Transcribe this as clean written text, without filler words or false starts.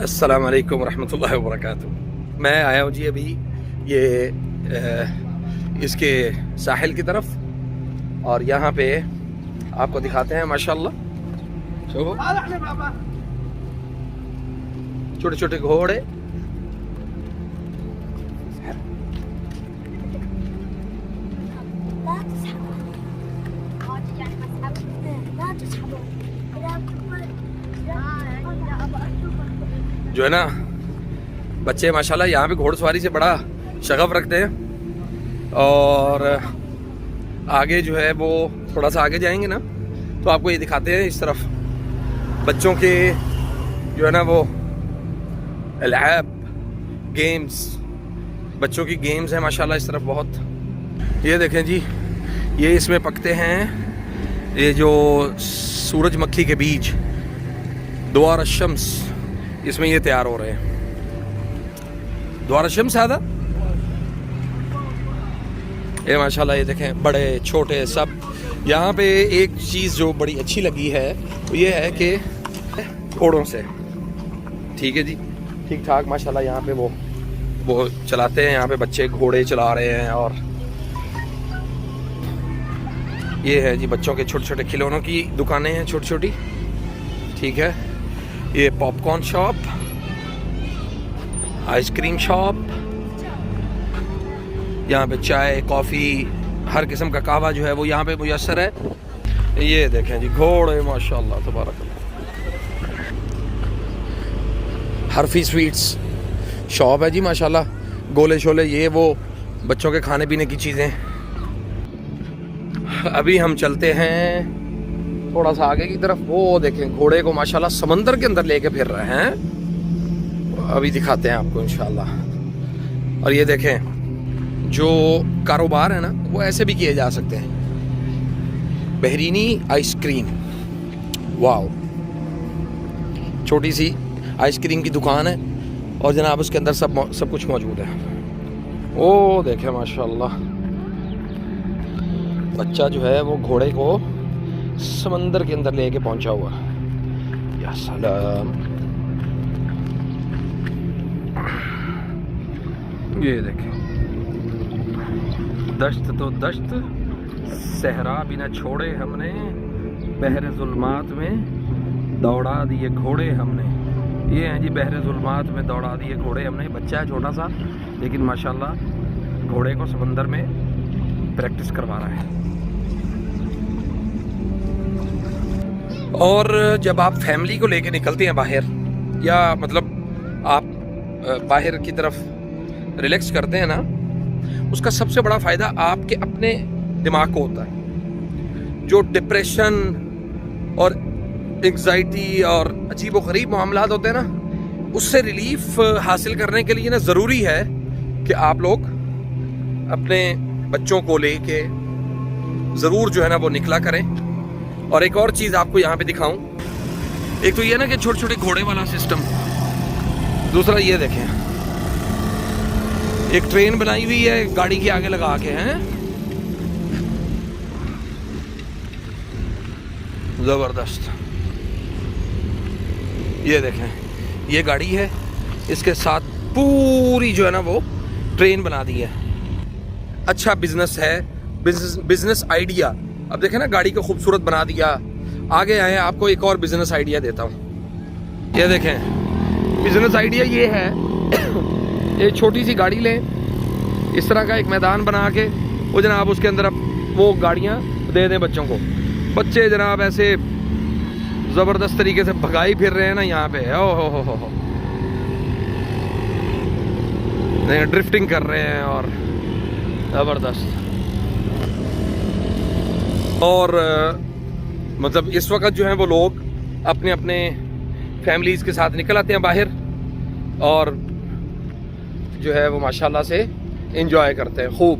अस्सलाम वालेकुम रहमतुल्लाहि व बरकातुहू। मैं आया हूँ जी अभी ये इसके साहिल की तरफ, और यहाँ पे आपको दिखाते हैं माशाल्लाह छोटे छोटे घोड़े। जो है ना बच्चे माशाल्लाह यहाँ पे घोड़सवारी से बड़ा शगफ रखते हैं, और आगे जो है वो थोड़ा सा आगे जाएंगे ना तो आपको ये दिखाते हैं इस तरफ बच्चों के जो है ना वो अलआब गेम्स, बच्चों की गेम्स है माशाल्लाह इस तरफ बहुत। ये देखें जी, ये इसमें पकते हैं ये जो सूरजमुखी के बीज द्वार शम्स, इसमें ये तैयार हो रहे हैं। द्वार शम्स आदा ये माशाल्लाह, ये देखें बड़े छोटे सब। यहाँ पे एक चीज़ जो बड़ी अच्छी लगी है वो ये है कि घोड़ों से, ठीक है जी, ठीक ठाक माशाल्लाह यहाँ पे वो चलाते हैं। यहाँ पे बच्चे घोड़े चला रहे हैं, और ये है जी बच्चों के छोटे छोटे खिलौनों की दुकानें हैं छोटी छोटी, ठीक है। ये पॉपकॉर्न शॉप, आइसक्रीम शॉप, यहाँ पे चाय कॉफ़ी हर किस्म का कहवा जो है वो यहाँ पे मुयस्सर है। ये देखें जी घोड़े माशाल्लाह तबारकल्लाह। हरफी स्वीट्स शॉप है जी माशाल्लाह, गोले शोले ये वो बच्चों के खाने पीने की चीज़ें। अभी हम चलते हैं थोड़ा सा आगे की तरफ, वो देखें घोड़े को माशाल्लाह समंदर के अंदर लेके फिर रहे हैं, अभी दिखाते हैं आपको इंशाल्लाह। और ये देखें जो कारोबार है ना वो ऐसे भी किए जा सकते हैं। बहरीनी आइसक्रीम, वाओ, छोटी सी आइसक्रीम की दुकान है, और जनाब उसके अंदर सब कुछ मौजूद है। ओ देखें माशाल्लाह, बच्चा जो है वो घोड़े को समंदर के अंदर लेके पहुंचा हुआ। या सलाम, ये देखें दश्त तो दश्त, सहरा भी न छोड़े हमने, बहरे जुल्मात में दौड़ा दिए घोड़े हमने। ये हैं जी बहरे जुल्मात में दौड़ा दिए घोड़े हमने। बच्चा है छोटा सा, लेकिन माशाल्लाह घोड़े को समंदर में प्रैक्टिस करवा रहा है। और जब आप फैमिली को लेके निकलते हैं बाहर, या मतलब आप बाहर की तरफ रिलैक्स करते हैं ना, उसका सबसे बड़ा फ़ायदा आपके अपने दिमाग को होता है। जो डिप्रेशन और एंग्जाइटी और अजीब व गरीब मामलात होते हैं ना, उससे रिलीफ हासिल करने के लिए ना ज़रूरी है कि आप लोग अपने बच्चों को लेके ज़रूर जो है ना वो निकला करें। और एक और चीज़ आपको यहाँ पे दिखाऊं, एक तो ये ना कि छोटे छोटे घोड़े वाला सिस्टम, दूसरा ये देखें एक ट्रेन बनाई हुई है गाड़ी के आगे लगा के, हैं जबरदस्त। ये देखें ये गाड़ी है, इसके साथ पूरी जो है ना वो ट्रेन बना दी है। अच्छा बिजनेस है, बिजनेस आइडिया। अब देखें ना गाड़ी को खूबसूरत बना दिया। आगे आए आपको एक और बिजनेस आइडिया देता हूँ। ये देखें बिजनेस आइडिया ये है, एक छोटी सी गाड़ी लें, इस तरह का एक मैदान बना के वो जनाब उसके अंदर अब वो गाड़ियाँ दे दें बच्चों को। बच्चे जनाब ऐसे ज़बरदस्त तरीके से भगाई फिर रहे हैं ना यहाँ पे, ओ हो ड्रिफ्टिंग कर रहे हैं, और ज़बरदस्त। और मतलब इस वक्त जो है वो लोग अपने अपने फैमिलीज़ के साथ निकल आते हैं बाहर, और जो है वो माशाल्लाह से एंजॉय करते हैं खूब।